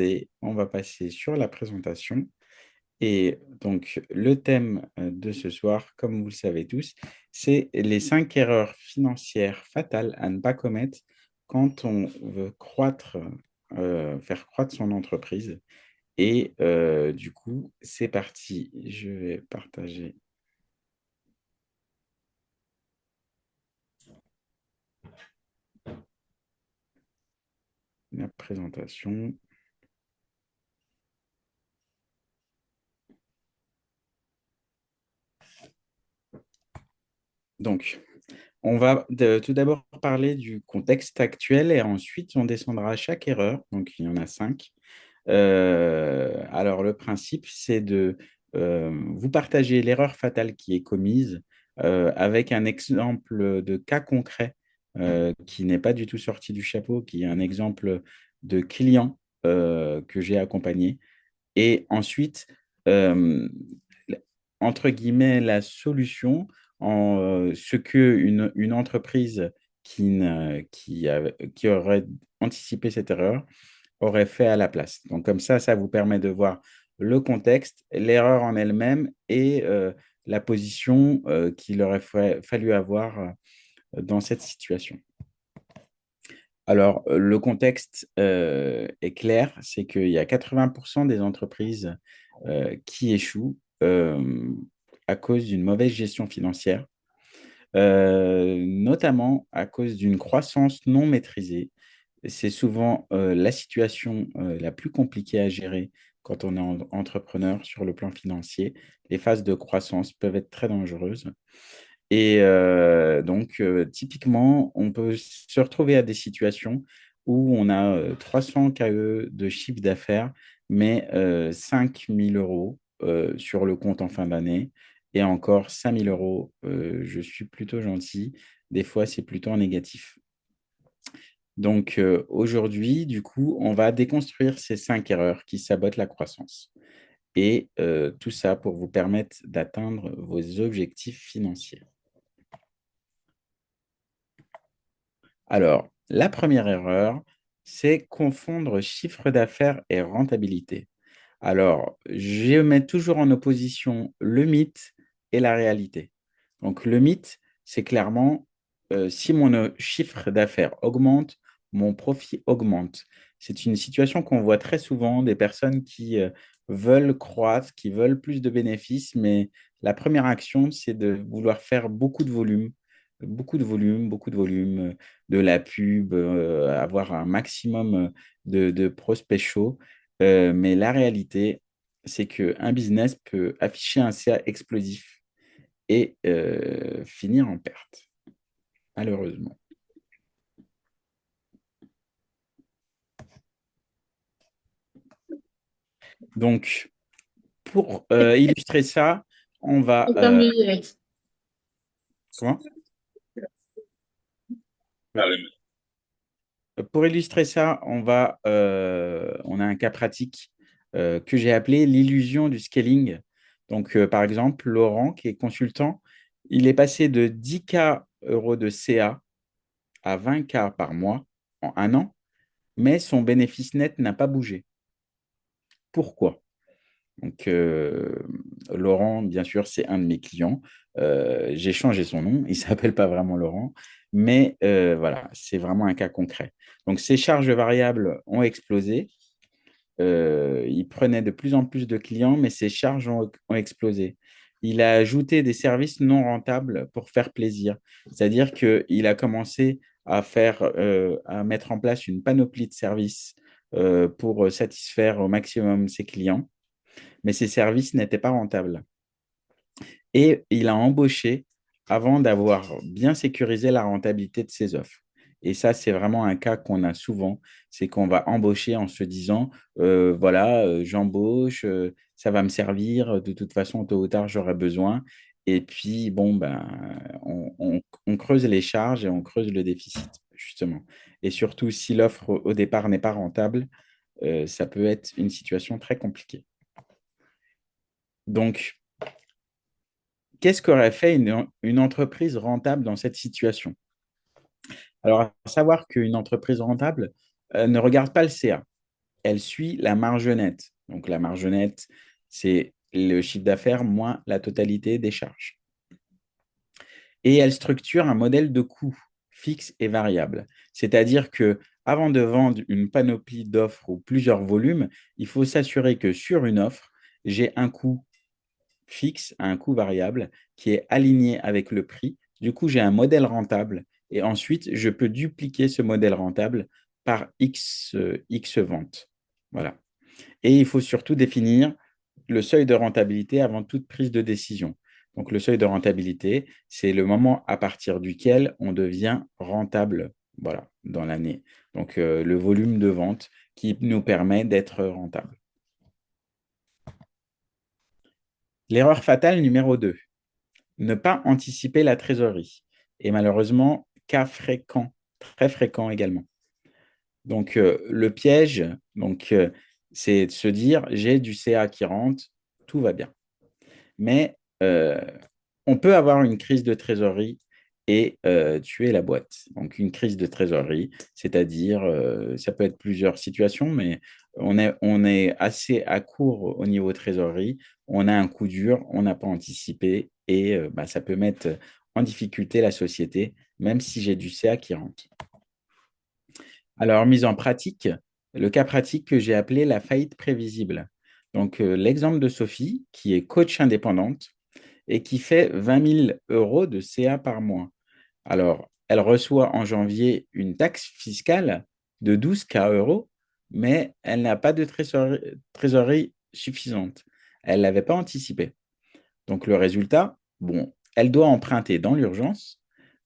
Et on va passer sur la présentation. Et donc, le thème de ce soir, comme vous le savez tous, c'est les 5 erreurs financières fatales à ne pas commettre quand on veut faire croître son entreprise. Et du coup, c'est parti. Je vais partager la présentation. Donc, on va tout d'abord parler du contexte actuel et ensuite on descendra à chaque erreur. Donc, il y en a 5. Alors, le principe, c'est de vous partager l'erreur fatale qui est commise avec un exemple de cas concret qui n'est pas du tout sorti du chapeau, qui est un exemple de client que j'ai accompagné. Et ensuite, euh, entre guillemets, la solution en ce que une entreprise qui aurait anticipé cette erreur aurait fait à la place. Donc comme ça vous permet de voir le contexte, l'erreur en elle-même et la position qu'il aurait fallu avoir dans cette situation. Alors, le contexte est clair, c'est qu'il y a 80% des entreprises qui échouent à cause d'une mauvaise gestion financière, notamment à cause d'une croissance non maîtrisée. C'est souvent la situation la plus compliquée à gérer quand on est entrepreneur sur le plan financier. Les phases de croissance peuvent être très dangereuses. Et donc, typiquement, on peut se retrouver à des situations où on a 300 KE de chiffre d'affaires, mais 5 000 euros sur le compte en fin d'année. Et encore 5 000 euros, je suis plutôt gentil. Des fois, c'est plutôt en négatif. Donc, aujourd'hui, du coup, on va déconstruire ces 5 erreurs qui sabotent la croissance. Et tout ça pour vous permettre d'atteindre vos objectifs financiers. Alors, la première erreur, c'est confondre chiffre d'affaires et rentabilité. Alors, je mets toujours en opposition le mythe et la réalité. Donc, le mythe, c'est clairement si mon chiffre d'affaires augmente, mon profit augmente. C'est une situation qu'on voit très souvent des personnes qui veulent croître, qui veulent plus de bénéfices, mais la première action, c'est de vouloir faire beaucoup de volume, de la pub, avoir un maximum de prospects chauds. Mais la réalité, c'est qu'un business peut afficher un CA explosif et finir en perte, malheureusement. Donc, pour illustrer ça, on va... comment? Pour illustrer ça, on a un cas pratique que j'ai appelé l'illusion du scaling. Donc, par exemple, Laurent, qui est consultant, il est passé de 10K euros de CA à 20K par mois en un an, mais son bénéfice net n'a pas bougé. Pourquoi? Donc, Laurent, bien sûr, c'est un de mes clients. J'ai changé son nom, il ne s'appelle pas vraiment Laurent, mais voilà, c'est vraiment un cas concret. Donc, ses charges variables ont explosé. Il prenait de plus en plus de clients, mais ses charges ont explosé. Il a ajouté des services non rentables pour faire plaisir. C'est-à-dire qu'il a commencé à mettre en place une panoplie de services pour satisfaire au maximum ses clients, mais ces services n'étaient pas rentables. Et il a embauché avant d'avoir bien sécurisé la rentabilité de ses offres. Et ça, c'est vraiment un cas qu'on a souvent, c'est qu'on va embaucher en se disant, voilà, j'embauche, ça va me servir, de toute façon, tôt ou tard, j'aurai besoin. Et puis, bon, ben, on creuse les charges et on creuse le déficit, justement. Et surtout, si l'offre au départ n'est pas rentable, ça peut être une situation très compliquée. Donc, qu'est-ce qu'aurait fait une entreprise rentable dans cette situation? Alors, à savoir qu'une entreprise rentable ne regarde pas le CA. elle suit la marge nette. Donc, la marge nette, c'est le chiffre d'affaires moins la totalité des charges. Et elle structure un modèle de coût fixe et variable. C'est-à-dire que avant de vendre une panoplie d'offres ou plusieurs volumes, il faut s'assurer que sur une offre, j'ai un coût fixe à un coût variable qui est aligné avec le prix. Du coup, j'ai un modèle rentable et ensuite, je peux dupliquer ce modèle rentable par X ventes. Voilà. Et il faut surtout définir le seuil de rentabilité avant toute prise de décision. Donc, le seuil de rentabilité, c'est le moment à partir duquel on devient rentable, voilà, dans l'année. Donc, le volume de vente qui nous permet d'être rentable. L'erreur fatale numéro 2, ne pas anticiper la trésorerie. Et malheureusement, cas fréquent, très fréquent également. Donc, le piège, c'est de se dire, j'ai du CA qui rentre, tout va bien. Mais on peut avoir une crise de trésorerie et tuer la boîte. Donc, une crise de trésorerie, c'est-à-dire, ça peut être plusieurs situations, mais on est assez à court au niveau trésorerie, on a un coup dur, on n'a pas anticipé et bah, ça peut mettre en difficulté la société, même si j'ai du CA qui rentre. Alors, mise en pratique, le cas pratique que j'ai appelé la faillite prévisible. Donc, l'exemple de Sophie, qui est coach indépendante et qui fait 20 000 euros de CA par mois. Alors, elle reçoit en janvier une taxe fiscale de 12K euros, mais elle n'a pas de trésorerie suffisante. Elle ne l'avait pas anticipé. Donc, le résultat, bon, elle doit emprunter dans l'urgence.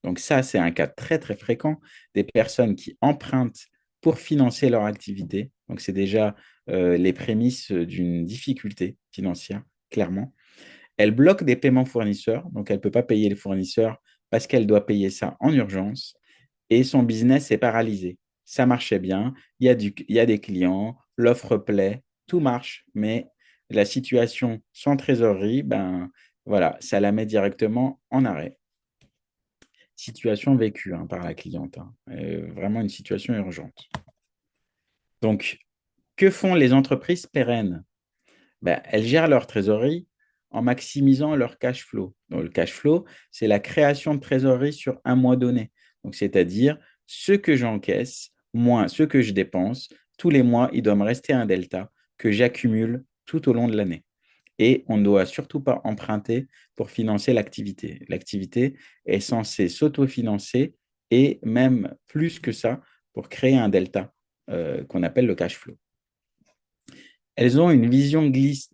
Donc, ça, c'est un cas très, très fréquent des personnes qui empruntent pour financer leur activité. Donc, c'est déjà les prémices d'une difficulté financière, clairement. Elle bloque des paiements fournisseurs, donc elle ne peut pas payer les fournisseurs parce qu'elle doit payer ça en urgence et son business est paralysé. Ça marchait bien, il y a des clients, l'offre plaît, tout marche, mais la situation sans trésorerie, ben voilà, ça la met directement en arrêt. Situation vécue par la cliente, vraiment une situation urgente. Donc, que font les entreprises pérennes? Ben, elles gèrent leur trésorerie en maximisant leur cash flow. Donc, le cash flow, c'est la création de trésorerie sur un mois donné. Donc, c'est-à-dire ce que j'encaisse moins ce que je dépense. Tous les mois, il doit me rester un delta que j'accumule tout au long de l'année. Et on ne doit surtout pas emprunter pour financer l'activité. L'activité est censée s'autofinancer et même plus que ça pour créer un delta qu'on appelle le cash flow. Elles ont une vision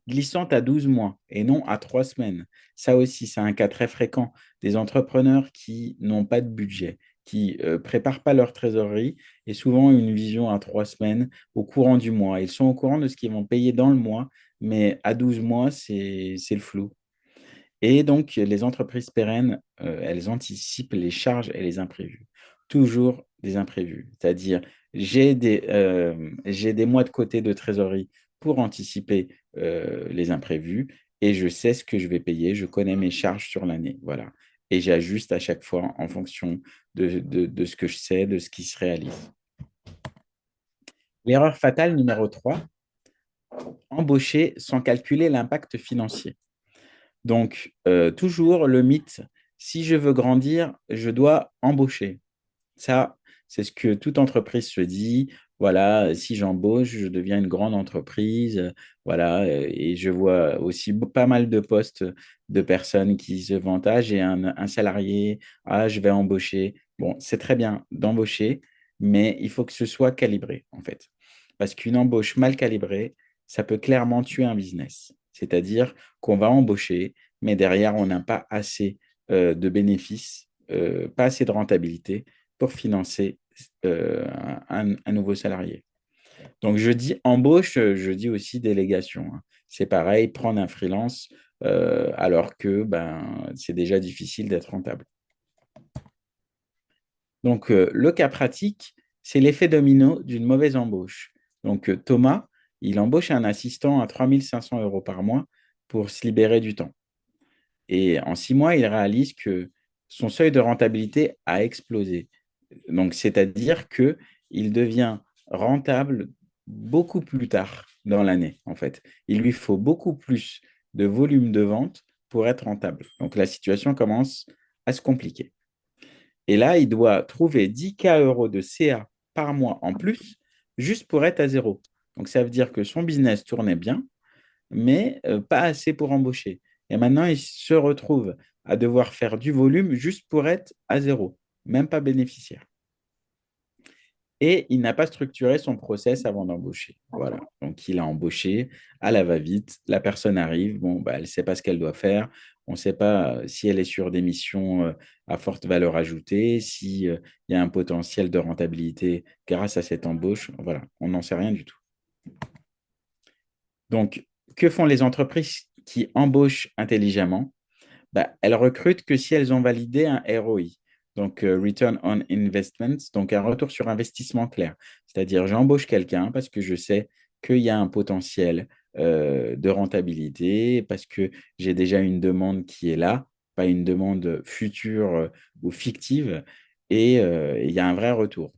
glissante à 12 mois et non à 3 semaines. Ça aussi, c'est un cas très fréquent des entrepreneurs qui n'ont pas de budget, qui ne préparent pas leur trésorerie et souvent une vision à 3 semaines au courant du mois. Ils sont au courant de ce qu'ils vont payer dans le mois, mais à 12 mois, c'est le flou. Et donc, les entreprises pérennes, elles anticipent les charges et les imprévus. Toujours des imprévus. C'est-à-dire, j'ai des mois de côté de trésorerie pour anticiper les imprévus et je sais ce que je vais payer. Je connais mes charges sur l'année. Voilà. Et j'ajuste à chaque fois en fonction de ce que je sais, de ce qui se réalise. L'erreur fatale numéro 3, embaucher sans calculer l'impact financier. Donc, toujours le mythe, si je veux grandir, je dois embaucher. Ça, c'est ce que toute entreprise se dit. Voilà, si j'embauche, je deviens une grande entreprise. Voilà, et je vois aussi pas mal de postes de personnes qui se vantent, ah, j'ai un salarié, ah, je vais embaucher. Bon, c'est très bien d'embaucher, mais il faut que ce soit calibré, en fait. Parce qu'une embauche mal calibrée, ça peut clairement tuer un business. C'est-à-dire qu'on va embaucher, mais derrière, on n'a pas assez de bénéfices, pas assez de rentabilité pour financer un nouveau salarié. Donc, je dis embauche, je dis aussi délégation. C'est pareil, prendre un freelance alors que ben, c'est déjà difficile d'être rentable. Donc, le cas pratique, c'est l'effet domino d'une mauvaise embauche. Donc, Thomas, il embauche un assistant à 3 500 euros par mois pour se libérer du temps. Et en 6 mois, il réalise que son seuil de rentabilité a explosé. Donc, c'est-à-dire qu'il devient rentable beaucoup plus tard dans l'année, en fait. Il lui faut beaucoup plus de volume de vente pour être rentable. Donc la situation commence à se compliquer. Et là, il doit trouver 10K € de CA par mois en plus, juste pour être à zéro. Donc ça veut dire que son business tournait bien, mais pas assez pour embaucher. Et maintenant, il se retrouve à devoir faire du volume juste pour être à zéro, même pas bénéficiaire. Et il n'a pas structuré son process avant d'embaucher. Voilà. Donc, il a embauché à la va-vite. La personne arrive. Bon, bah, elle ne sait pas ce qu'elle doit faire. On ne sait pas si elle est sur des missions à forte valeur ajoutée, s'il y a un potentiel de rentabilité grâce à cette embauche. Voilà. On n'en sait rien du tout. Donc, que font les entreprises qui embauchent intelligemment? Bah, elles recrutent que si elles ont validé un ROI, donc Return on Investment, donc un retour sur investissement clair. C'est-à-dire, j'embauche quelqu'un parce que je sais qu'il y a un potentiel de rentabilité, parce que j'ai déjà une demande qui est là, pas une demande future ou fictive, et il y a un vrai retour.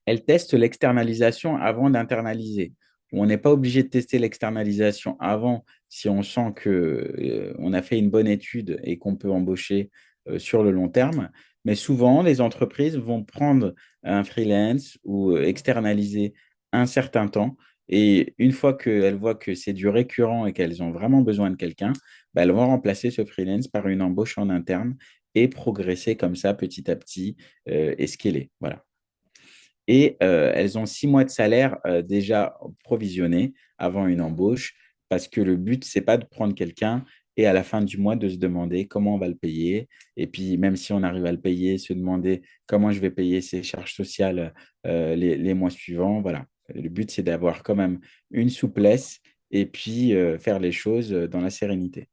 Elle teste l'externalisation avant d'internaliser. On n'est pas obligé de tester l'externalisation avant si on sent que, on a fait une bonne étude et qu'on peut embaucher sur le long terme. Mais souvent, les entreprises vont prendre un freelance ou externaliser un certain temps. Et une fois qu'elles voient que c'est du récurrent et qu'elles ont vraiment besoin de quelqu'un, bah, elles vont remplacer ce freelance par une embauche en interne et progresser comme ça petit à petit et scaler. Voilà. Et elles ont 6 mois de salaire déjà provisionnés avant une embauche, parce que le but, c'est pas de prendre quelqu'un et à la fin du mois de se demander comment on va le payer. Et puis, même si on arrive à le payer, se demander comment je vais payer ces charges sociales les mois suivants. Voilà. Le but, c'est d'avoir quand même une souplesse et puis faire les choses dans la sérénité.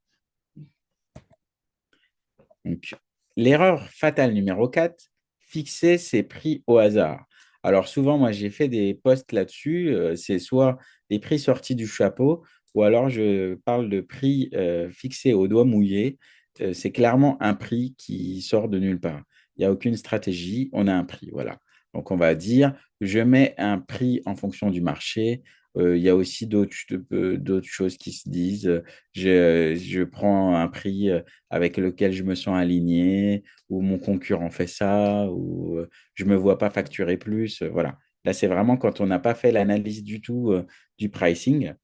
Donc, l'erreur fatale numéro 4, fixer ses prix au hasard. Alors souvent, moi, j'ai fait des posts là-dessus. C'est soit des prix sortis du chapeau, ou alors je parle de prix fixés au doigt mouillé. C'est clairement un prix qui sort de nulle part. Il n'y a aucune stratégie, on a un prix. Voilà. Donc, on va dire, je mets un prix en fonction du marché. Il y a aussi d'autres choses qui se disent. Je prends un prix avec lequel je me sens aligné, ou mon concurrent fait ça, ou je ne me vois pas facturer plus. Voilà. Là, c'est vraiment quand on n'a pas fait l'analyse du tout du pricing.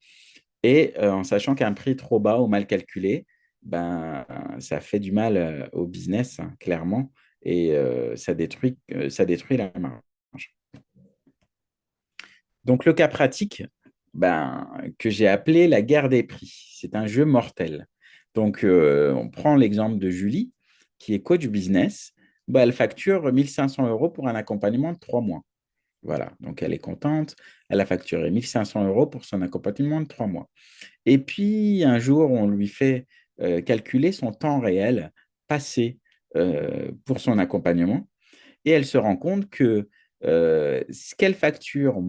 Et en sachant qu'un prix trop bas ou mal calculé, ben, ça fait du mal au business, hein, clairement, et ça détruit la marge. Donc, le cas pratique, ben, que j'ai appelé la guerre des prix. C'est un jeu mortel. Donc, on prend l'exemple de Julie, qui est coach business. Ben, elle facture 1 500 € pour un accompagnement de 3 mois. Voilà, donc elle est contente. Elle a facturé 1 500 € pour son accompagnement de 3 mois. Et puis, un jour, on lui fait calculer son temps réel passé pour son accompagnement. Et elle se rend compte que ce qu'elle facture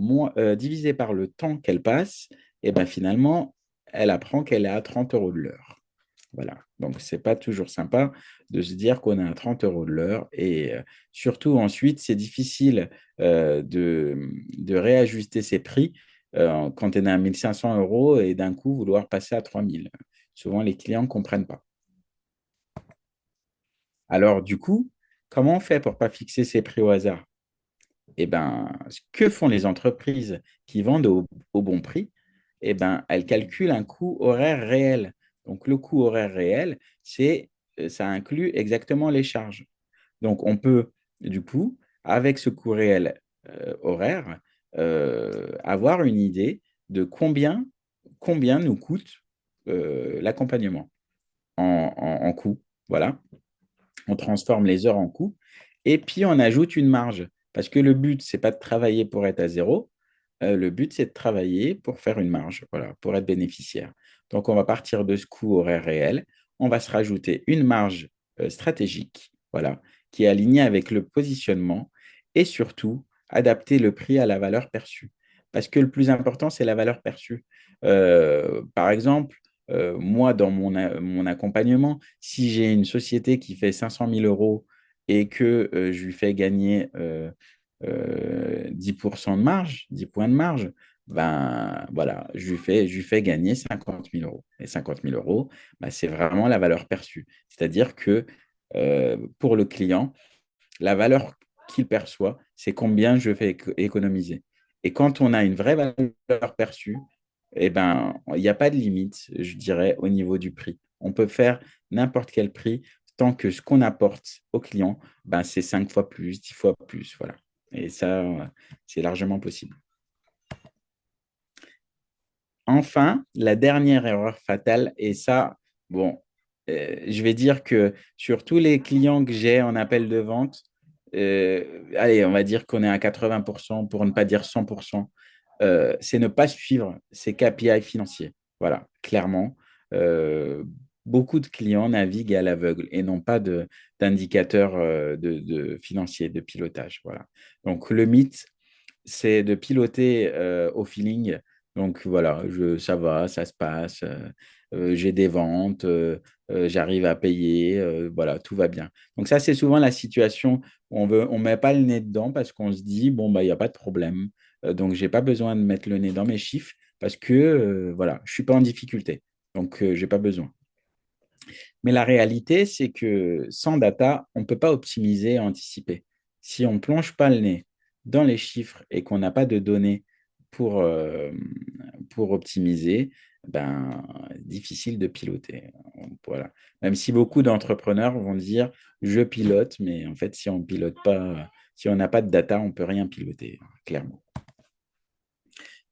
divisé par le temps qu'elle passe, et ben finalement, elle apprend qu'elle est à 30 € de l'heure. Voilà. Donc, ce n'est pas toujours sympa de se dire qu'on est à 30 € de l'heure. Et surtout, ensuite, c'est difficile de réajuster ses prix quand on est à 1 500 € et d'un coup vouloir passer à 3 000. Souvent, les clients ne comprennent pas. Alors, du coup, comment on fait pour ne pas fixer ses prix au hasard? Eh ben, ce que font les entreprises qui vendent au bon prix, eh ben, elles calculent un coût horaire réel. Donc, le coût horaire réel, ça inclut exactement les charges. Donc, on peut, du coup, avec ce coût réel horaire, avoir une idée de combien nous coûte l'accompagnement en coût. Voilà, on transforme les heures en coûts et puis on ajoute une marge. Parce que le but, c'est pas de travailler pour être à zéro. Le but, c'est de travailler pour faire une marge, voilà, pour être bénéficiaire. Donc, on va partir de ce coût horaire réel. On va se rajouter une marge stratégique, voilà, qui est alignée avec le positionnement et surtout adapter le prix à la valeur perçue. Parce que le plus important, c'est la valeur perçue. Par exemple, moi, dans mon accompagnement, si j'ai une société qui fait 500 000 € et que je lui fais gagner 10% de marge, 10 points de marge, ben voilà, je lui fais gagner 50 000 euros. Et 50 000 euros, ben, c'est vraiment la valeur perçue. C'est-à-dire que pour le client, la valeur qu'il perçoit, c'est combien je fais économiser. Et quand on a une vraie valeur perçue, eh ben, il n'y a pas de limite, je dirais, au niveau du prix. On peut faire n'importe quel prix tant que ce qu'on apporte au client, ben, c'est 5 fois plus, 10 fois plus. Voilà. Et ça, c'est largement possible. Enfin, la dernière erreur fatale, et ça, bon, je vais dire que sur tous les clients que j'ai en appel de vente, allez, on va dire qu'on est à 80%, pour ne pas dire 100%, c'est ne pas suivre ces KPI financiers. Voilà, clairement. Euh, Beaucoup de clients naviguent à l'aveugle et n'ont pas d'indicateurs financiers, de pilotage. Voilà. Donc, le mythe, c'est de piloter au feeling. Donc voilà, ça va, ça se passe, j'ai des ventes, j'arrive à payer, voilà, tout va bien. Donc ça, c'est souvent la situation où on met pas le nez dedans parce qu'on se dit, bon, bah, il n'y a pas de problème. Donc, j'ai pas besoin de mettre le nez dans mes chiffres parce que, voilà, je suis pas en difficulté. Donc, j'ai pas besoin. Mais la réalité, c'est que sans data, on ne peut pas optimiser et anticiper. Si on ne plonge pas le nez dans les chiffres et qu'on n'a pas de données pour, euh, pour optimiser, ben, difficile de piloter. Voilà. Même si beaucoup d'entrepreneurs vont dire je pilote, mais en fait, si on pilote pas, si on n'a pas de data, on ne peut rien piloter, clairement.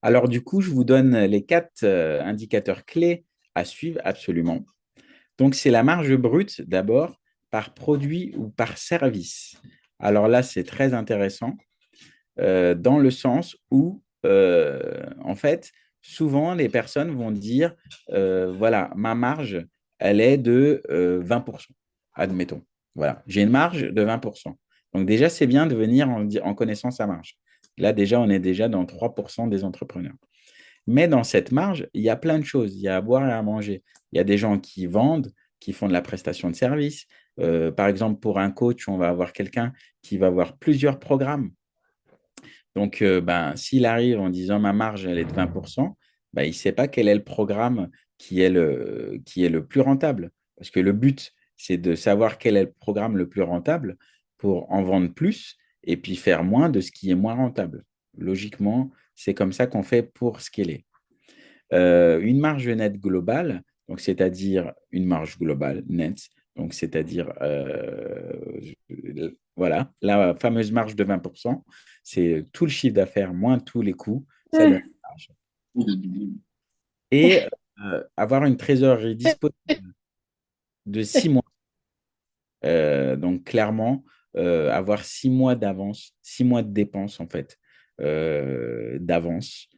Alors, du coup, je vous donne les 4 indicateurs clés à suivre absolument. Donc, c'est la marge brute d'abord par produit ou par service. Alors là, c'est très intéressant dans le sens où, en fait, souvent, les personnes vont dire, voilà, ma marge, elle est de 20%, admettons. Voilà, j'ai une marge de 20%. Donc déjà, c'est bien de venir en connaissant sa marge. Là, déjà, on est déjà dans 3% des entrepreneurs. Mais dans cette marge, il y a plein de choses. Il y a à boire et à manger. Il y a des gens qui vendent, qui font de la prestation de service. Par exemple, pour un coach, on va avoir quelqu'un qui va avoir plusieurs programmes. Donc, ben, s'il arrive en disant ma marge, elle est de 20%, ben, il ne sait pas quel est le programme qui est le plus rentable. Parce que le but, c'est de savoir quel est le programme le plus rentable pour en vendre plus et puis faire moins de ce qui est moins rentable. Logiquement, c'est comme ça qu'on fait pour scaler. Une marge nette globale, donc c'est-à-dire une marge globale nette, donc c'est-à-dire voilà, la fameuse marge de 20%, c'est tout le chiffre d'affaires moins tous les coûts, ça donne une marge. Et avoir une trésorerie disponible de 6 mois. Donc clairement, avoir 6 mois d'avance, 6 mois de dépenses en fait, d'avance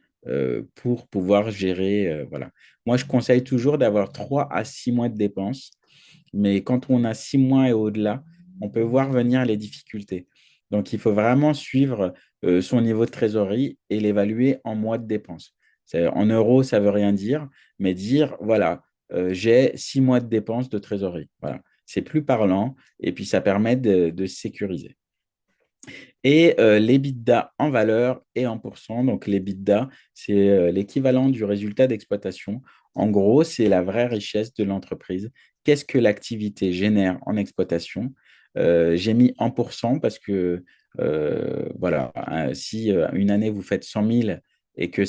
pour pouvoir gérer. Voilà. Moi, je conseille toujours d'avoir 3 à 6 mois de dépenses, mais quand on a 6 mois et au-delà, on peut voir venir les difficultés. Donc, il faut vraiment suivre son niveau de trésorerie et l'évaluer en mois de dépenses. En euros, ça ne veut rien dire, mais dire, voilà, j'ai 6 mois de dépenses de trésorerie. Voilà. C'est plus parlant et puis ça permet de se sécuriser. Et l'EBITDA en valeur et en pourcent. Donc, l'EBITDA, c'est l'équivalent du résultat d'exploitation. En gros, c'est la vraie richesse de l'entreprise. Qu'est-ce que l'activité génère en exploitation? J'ai mis en pourcent parce que, voilà, si une année vous faites 100 000 et que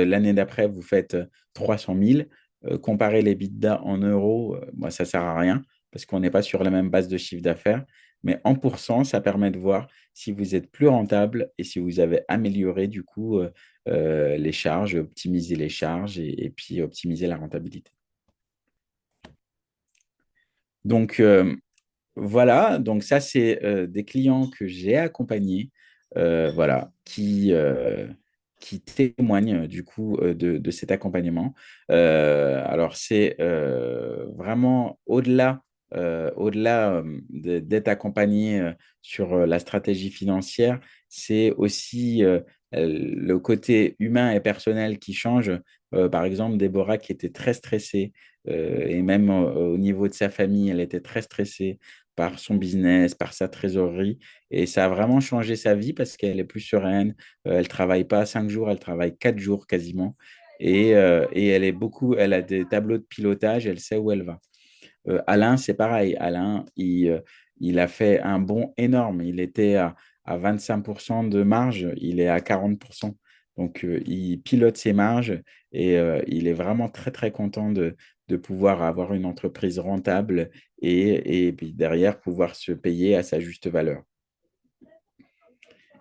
l'année d'après vous faites 300 000, comparer l'EBITDA en euros, moi, ça ne sert à rien parce qu'on n'est pas sur la même base de chiffre d'affaires. Mais en pourcent, ça permet de voir si vous êtes plus rentable et si vous avez amélioré du coup les charges, optimiser les charges et puis optimiser la rentabilité. Donc voilà, donc ça c'est des clients que j'ai accompagnés, voilà, qui témoignent du coup de cet accompagnement. Alors c'est vraiment au-delà d'être accompagné sur la stratégie financière, c'est aussi le côté humain et personnel qui change. Par exemple, Déborah qui était très stressée, et même au niveau de sa famille, elle était très stressée par son business, par sa trésorerie. Et ça a vraiment changé sa vie parce qu'elle est plus sereine. Elle travaille pas 5 jours, elle travaille 4 jours quasiment. Et elle a des tableaux de pilotage, elle sait où elle va. Alain, c'est pareil. Alain, il a fait un bond énorme. Il était à 25% de marge, il est à 40%. Donc, il pilote ses marges et il est vraiment très, très content de pouvoir avoir une entreprise rentable et puis derrière pouvoir se payer à sa juste valeur.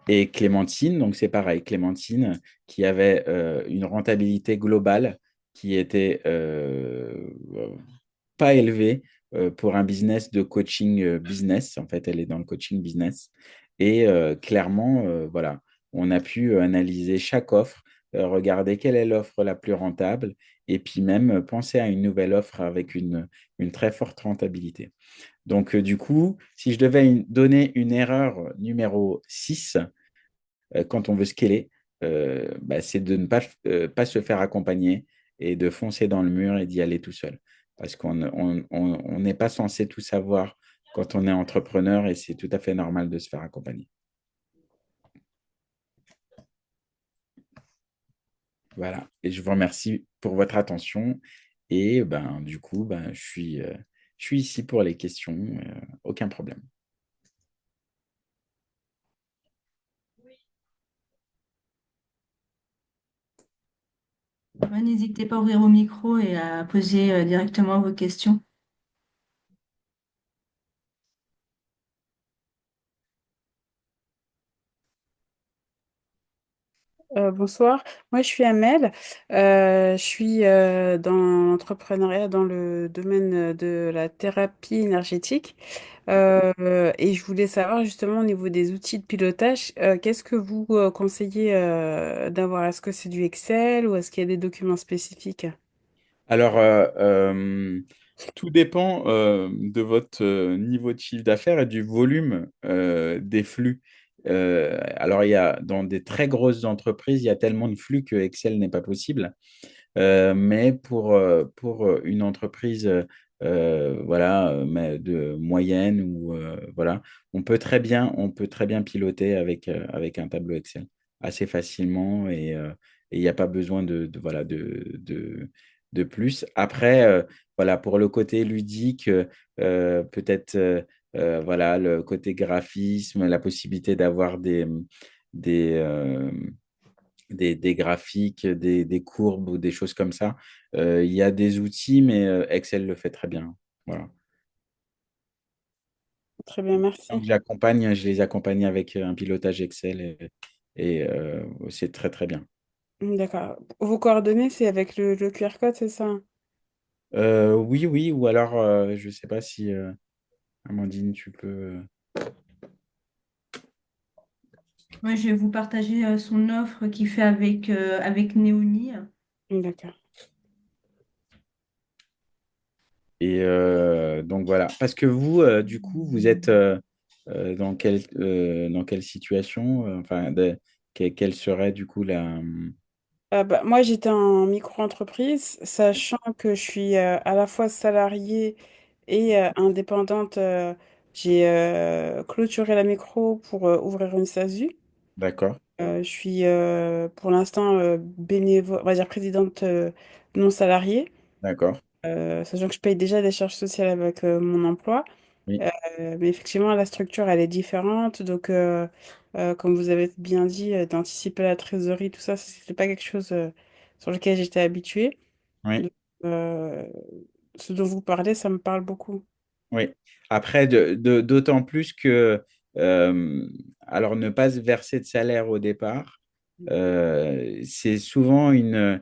Et Clémentine, donc c'est pareil, Clémentine qui avait une rentabilité globale qui était pas élevée pour un business de coaching business. En fait, elle est dans le coaching business. Et clairement, voilà, on a pu analyser chaque offre, regarder quelle est l'offre la plus rentable et puis même penser à une nouvelle offre avec une très forte rentabilité. Donc, du coup, si je devais donner une erreur numéro 6 quand on veut scaler, bah, c'est de ne pas se faire accompagner et de foncer dans le mur et d'y aller tout seul. Parce qu'on n'est pas censé tout savoir quand on est entrepreneur et c'est tout à fait normal de se faire accompagner. Voilà. Et je vous remercie pour votre attention. Et ben, du coup, ben, je suis ici pour les questions. Aucun problème. Ouais, n'hésitez pas à ouvrir au micro et à poser directement vos questions. Bonsoir, moi je suis Amel. Je suis dans l'entrepreneuriat dans le domaine de la thérapie énergétique. Et je voulais savoir justement au niveau des outils de pilotage, qu'est-ce que vous conseillez d'avoir? Est-ce que c'est du Excel ou est-ce qu'il y a des documents spécifiques? Alors, tout dépend de votre niveau de chiffre d'affaires et du volume des flux. Alors, il y a dans des très grosses entreprises, il y a tellement de flux que Excel n'est pas possible. Mais pour une entreprise voilà, mais de moyenne ou voilà, on peut très bien piloter avec un tableau Excel assez facilement et il n'y a pas besoin voilà, de plus. Après, voilà, pour le côté ludique, peut-être voilà, le côté graphisme, la possibilité d'avoir des, euh, des graphiques, des courbes ou des choses comme ça. Il y a des outils, mais Excel le fait très bien. Voilà. Très bien, Donc, merci. je les accompagne avec un pilotage Excel et c'est très, très bien. D'accord. Vos coordonnées, c'est avec le QR code, c'est ça? Oui, oui, ou alors, je ne sais pas si, Amandine, tu peux. Moi, je vais vous partager son offre qu'il fait avec Neoni. D'accord. Et donc voilà. Parce que vous, du coup, vous êtes dans quelle situation enfin, quelle serait du coup la. Bah, moi, j'étais en micro-entreprise, sachant que je suis à la fois salariée et indépendante. J'ai clôturé la micro pour ouvrir une SASU. D'accord, Je suis pour l'instant bénévole, on va dire présidente non salariée, d'accord. sachant que je paye déjà des charges sociales avec mon emploi. Oui, Euh, mais effectivement, la structure, elle est différente. Donc, comme vous avez bien dit, d'anticiper la trésorerie, tout ça, c'était pas quelque chose sur lequel j'étais habituée. oui. Donc, euh, ce dont vous parlez, ça me parle beaucoup. Oui. Après, d'autant plus que, euh, alors, ne pas se verser de salaire au départ, c'est souvent une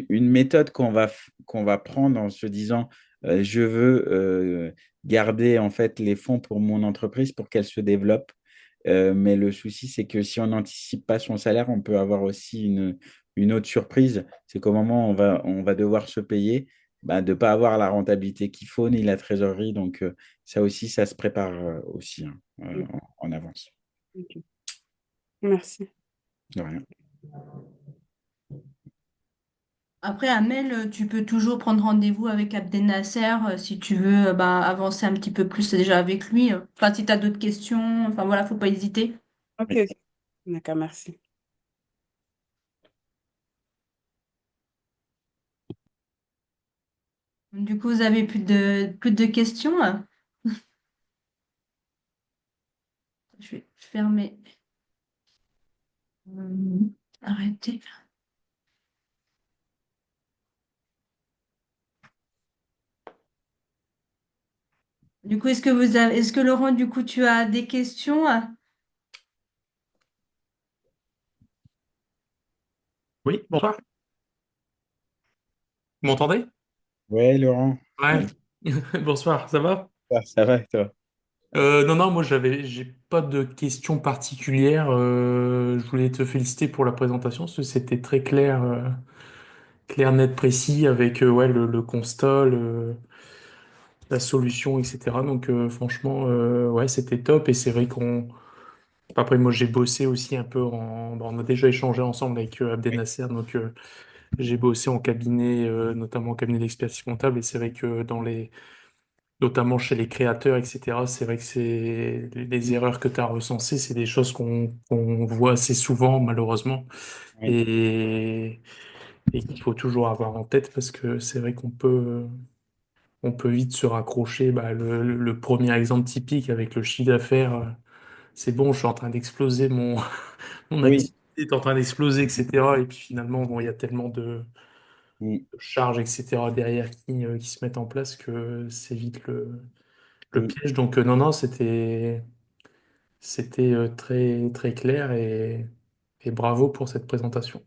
méthode qu'on va prendre en se disant, je veux garder en fait les fonds pour mon entreprise pour qu'elle se développe. Mais le souci, c'est que si on n'anticipe pas son salaire, on peut avoir aussi une autre surprise. C'est qu'au moment où on va devoir se payer, bah, de ne pas avoir la rentabilité qu'il faut, ni la trésorerie. Donc, ça aussi, ça se prépare aussi hein, Mm, en avance. ok. Merci. De rien. Après, Amel, tu peux toujours prendre rendez-vous avec Abdel Nasser si tu veux bah, avancer un petit peu plus déjà avec lui. Enfin, si tu as d'autres questions, enfin voilà, faut pas hésiter. Ok, Oui. ok. D'accord, merci. Du coup, vous avez plus de questions? Je vais fermer. Arrêtez. Du coup, est-ce que Laurent, du coup, tu as des questions? Oui, bonsoir. Vous m'entendez? Ouais, Laurent. Ouais. Bonsoir, ça va? Ça va et toi? Non, non, moi j'ai pas de questions particulières. Je voulais te féliciter pour la présentation, parce que c'était très clair, clair, net, précis, avec ouais, le constat, la solution, etc. Donc franchement, ouais, c'était top. Et c'est vrai qu'on. Après, moi j'ai bossé aussi un peu en. Bon, on a déjà échangé ensemble avec Abdel Oui, Nasser, donc j'ai bossé en cabinet, notamment en cabinet d'expertise comptable. Et c'est vrai que dans les notamment chez les créateurs, etc. C'est vrai que c'est les erreurs que tu as recensées, c'est des choses qu'on voit assez souvent, malheureusement, oui, et, et qu'il faut toujours avoir en tête parce que c'est vrai on peut vite se raccrocher. Bah, le premier exemple typique avec le chiffre d'affaires, c'est bon, je suis en train d'exploser mon oui, activité est en train d'exploser, etc. Et puis finalement, bon, il y a tellement mm, de charges, etc. derrière qui se mettent en place que c'est vite le mm. piège. Donc non, non, c'était très, très clair et bravo pour cette présentation.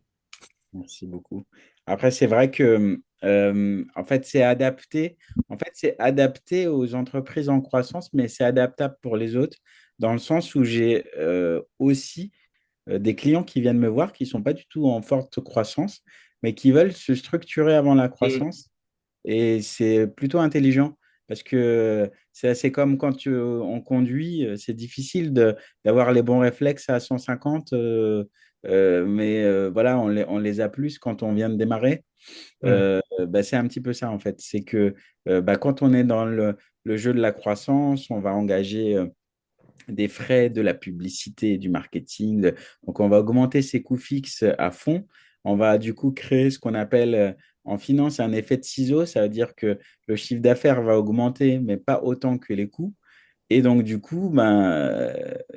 Merci beaucoup. Après, c'est vrai que en fait, c'est adapté. En fait, c'est adapté aux entreprises en croissance, mais c'est adaptable pour les autres, dans le sens où j'ai aussi des clients qui viennent me voir qui ne sont pas du tout en forte croissance, mais qui veulent se structurer avant la Mm. croissance. Et c'est plutôt intelligent parce que c'est comme quand on conduit, c'est difficile d'avoir les bons réflexes à 150, mais voilà, on les a plus quand on vient de démarrer. Mm. Bah, c'est un petit peu ça en fait. C'est que bah, quand on est dans le jeu de la croissance, on va engager des frais, de la publicité, du marketing. Donc, on va augmenter ses coûts fixes à fond. On va du coup créer ce qu'on appelle en finance un effet de ciseau. Ça veut dire que le chiffre d'affaires va augmenter, mais pas autant que les coûts. Et donc, du coup,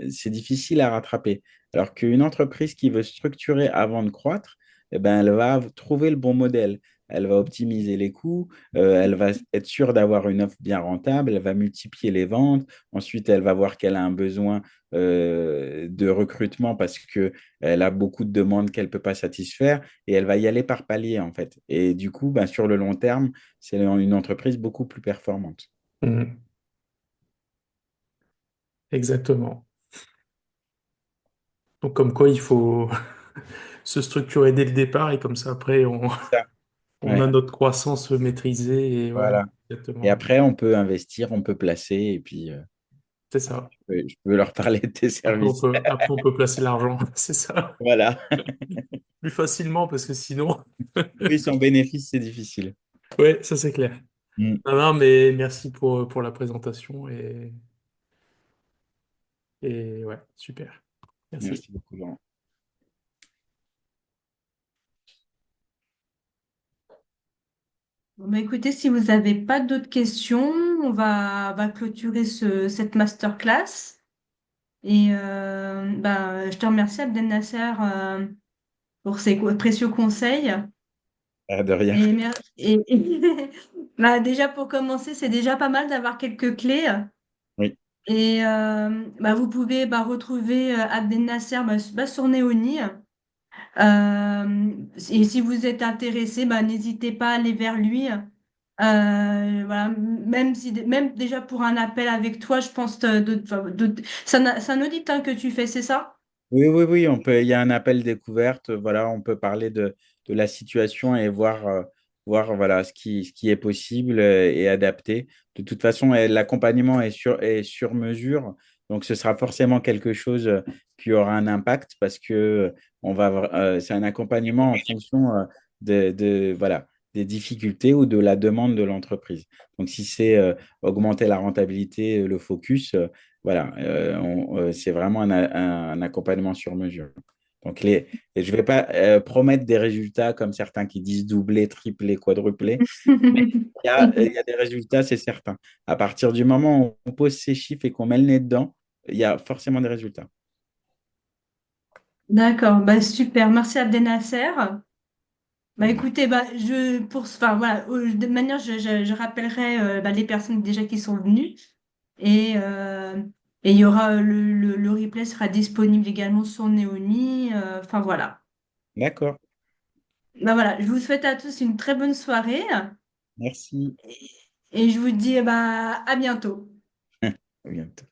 c'est difficile à rattraper. Alors qu'une entreprise qui veut structurer avant de croître, eh ben, elle va trouver le bon modèle. Elle va optimiser les coûts, elle va être sûre d'avoir une offre bien rentable, elle va multiplier les ventes. Ensuite, elle va voir qu'elle a un besoin de recrutement parce qu'elle a beaucoup de demandes qu'elle ne peut pas satisfaire et elle va y aller par palier, en fait. Et du coup, ben, sur le long terme, c'est une entreprise beaucoup plus performante. Mm. Exactement. Donc comme quoi il faut se structurer dès le départ et comme ça après Ça. on a Ouais, notre croissance maîtrisée et ouais, voilà. Et exactement. après, on peut investir, on peut placer, et puis C'est ça. je peux leur parler de tes services. Après on peut placer l'argent, c'est ça. Voilà. Plus facilement parce que sinon, Oui, sans bénéfice, c'est difficile. ouais, ça c'est clair. Mm. Non, non, mais merci pour la présentation et ouais, super. Merci. Merci beaucoup, Laurent. Bon, bah, écoutez, si vous n'avez pas d'autres questions, on va clôturer cette masterclass. Et bah, je te remercie, Abdel Nasser, pour ces précieux conseils. De rien. Bah, déjà, pour commencer, c'est déjà pas mal d'avoir quelques clés. Oui. Et bah, vous pouvez bah, retrouver Abdel Nasser sur Neoni. Et si vous êtes intéressé, bah, n'hésitez pas à aller vers lui. Voilà, même déjà pour un appel avec toi, je pense c'est un audit hein, que tu fais, c'est ça? Oui, oui, oui, il y a un appel découverte. Voilà, on peut parler de la situation et voir voilà, ce qui est possible et adapté. De toute façon, l'accompagnement est sur mesure. Donc, ce sera forcément quelque chose qui aura un impact parce que c'est un accompagnement en fonction voilà, des difficultés ou de la demande de l'entreprise. Donc, si c'est augmenter la rentabilité, le focus, voilà, c'est vraiment un accompagnement sur mesure. Donc, et je ne vais pas promettre des résultats comme certains qui disent doubler, tripler, quadrupler, mais il y a des résultats, c'est certain. À partir du moment où on pose ces chiffres et qu'on met le nez dedans, il y a forcément des résultats. D'accord, bah super. Merci Abdel Nasser. Bah Voilà. écoutez, enfin voilà, de manière, je rappellerai les personnes déjà qui sont venues et et il y aura le replay sera disponible également sur Neoni. Enfin voilà. D'accord. Bah voilà, je vous souhaite à tous une très bonne soirée Merci. et je vous dis à bientôt. À bientôt.